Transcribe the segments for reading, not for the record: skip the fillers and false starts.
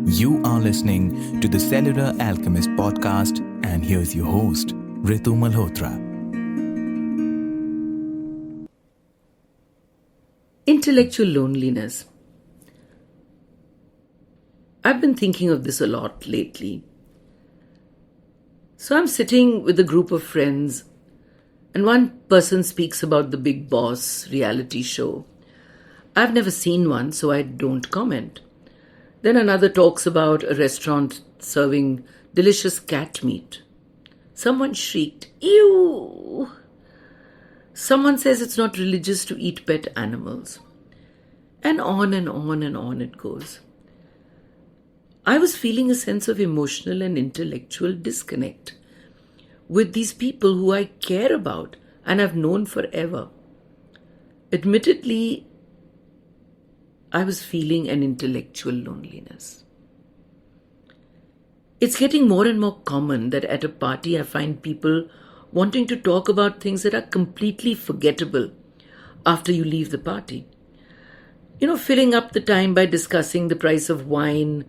You are listening to the Cellular Alchemist podcast, and here's your host, Ritu Malhotra. Intellectual loneliness. I've been thinking of this a lot lately. So I'm sitting with a group of friends, and one person speaks about the Big Boss reality show. I've never seen one, so I don't comment. Then another talks about a restaurant serving delicious cat meat. Someone shrieked, "Ew!" Someone says it's not religious to eat pet animals. And on and on and on it goes. I was feeling a sense of emotional and intellectual disconnect with these people who I care about and have known forever. Admittedly, I was feeling an intellectual loneliness. It's getting more and more common that at a party I find people wanting to talk about things that are completely forgettable after you leave the party. Filling up the time by discussing the price of wine,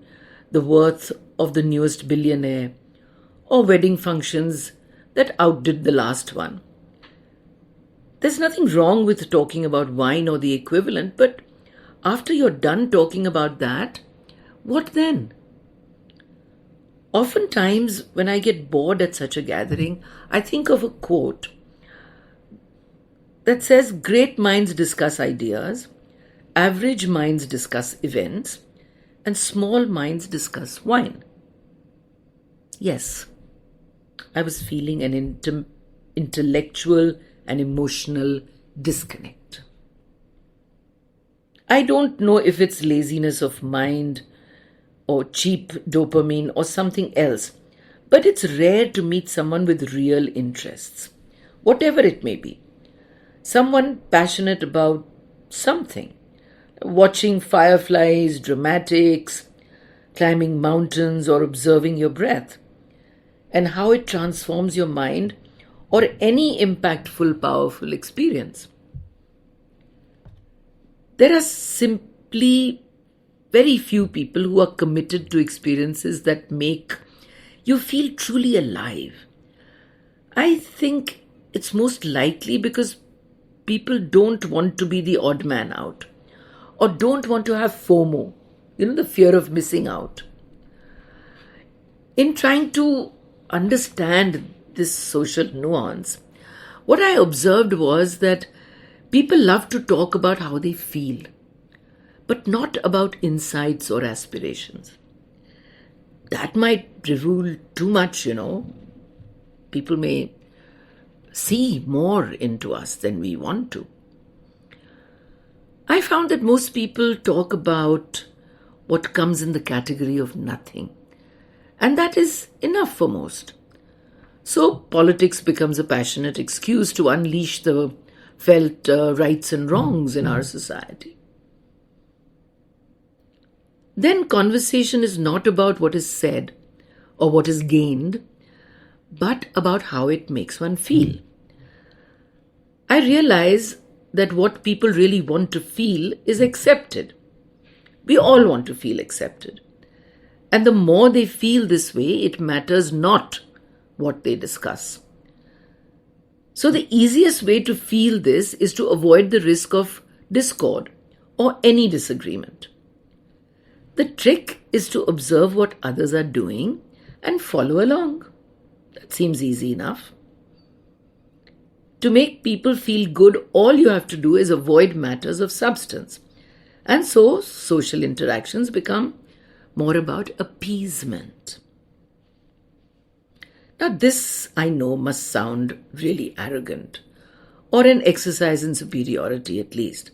the worth of the newest billionaire, or wedding functions that outdid the last one. There's nothing wrong with talking about wine or the equivalent, but after you're done talking about that, what then? Oftentimes, when I get bored at such a gathering, I think of a quote that says, "Great minds discuss ideas, average minds discuss events, and small minds discuss wine." Yes, I was feeling an intellectual and emotional disconnect. I don't know if it's laziness of mind or cheap dopamine or something else, but it's rare to meet someone with real interests, whatever it may be. Someone passionate about something. Watching fireflies, dramatics, climbing mountains, or observing your breath, and how it transforms your mind or any impactful, powerful experience. There are simply very few people who are committed to experiences that make you feel truly alive. I think it's most likely because people don't want to be the odd man out, or don't want to have FOMO, the fear of missing out. In trying to understand this social nuance, what I observed was that people love to talk about how they feel, but not about insights or aspirations. That might reveal too much, People may see more into us than we want to. I found that most people talk about what comes in the category of nothing, and that is enough for most. So politics becomes a passionate excuse to unleash the felt rights and wrongs in our society. Then conversation is not about what is said or what is gained, but about how it makes one feel. I realize that what people really want to feel is accepted. We all want to feel accepted. And the more they feel this way, it matters not what they discuss. So the easiest way to feel this is to avoid the risk of discord or any disagreement. The trick is to observe what others are doing and follow along. That seems easy enough. To make people feel good, all you have to do is avoid matters of substance. And so social interactions become more about appeasement. Now this, I know, must sound really arrogant, or an exercise in superiority at least,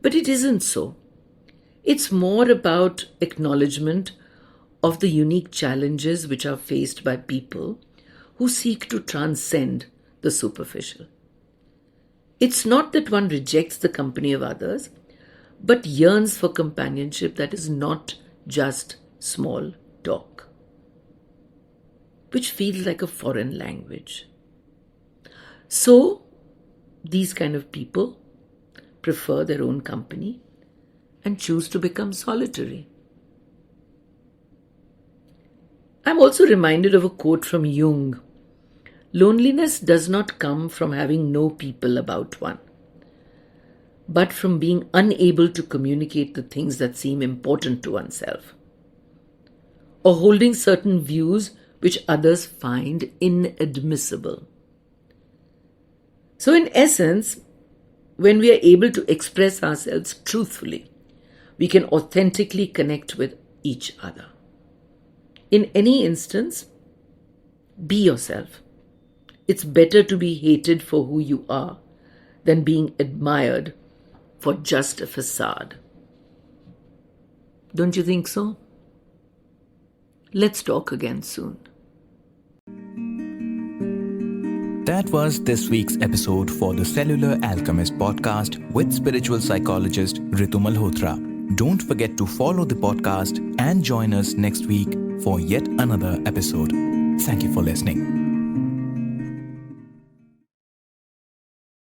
but it isn't so. It's more about acknowledgement of the unique challenges which are faced by people who seek to transcend the superficial. It's not that one rejects the company of others, but yearns for companionship that is not just small talk, which feels like a foreign language. So, these kind of people prefer their own company and choose to become solitary. I'm also reminded of a quote from Jung. Loneliness does not come from having no people about one, but from being unable to communicate the things that seem important to oneself, or holding certain views which others find inadmissible. So, in essence, when we are able to express ourselves truthfully, we can authentically connect with each other. In any instance, be yourself. It's better to be hated for who you are than being admired for just a facade. Don't you think so? Let's talk again soon. That was this week's episode for the Cellular Alchemist podcast with spiritual psychologist Ritu Malhotra. Don't forget to follow the podcast and join us next week for yet another episode. Thank you for listening.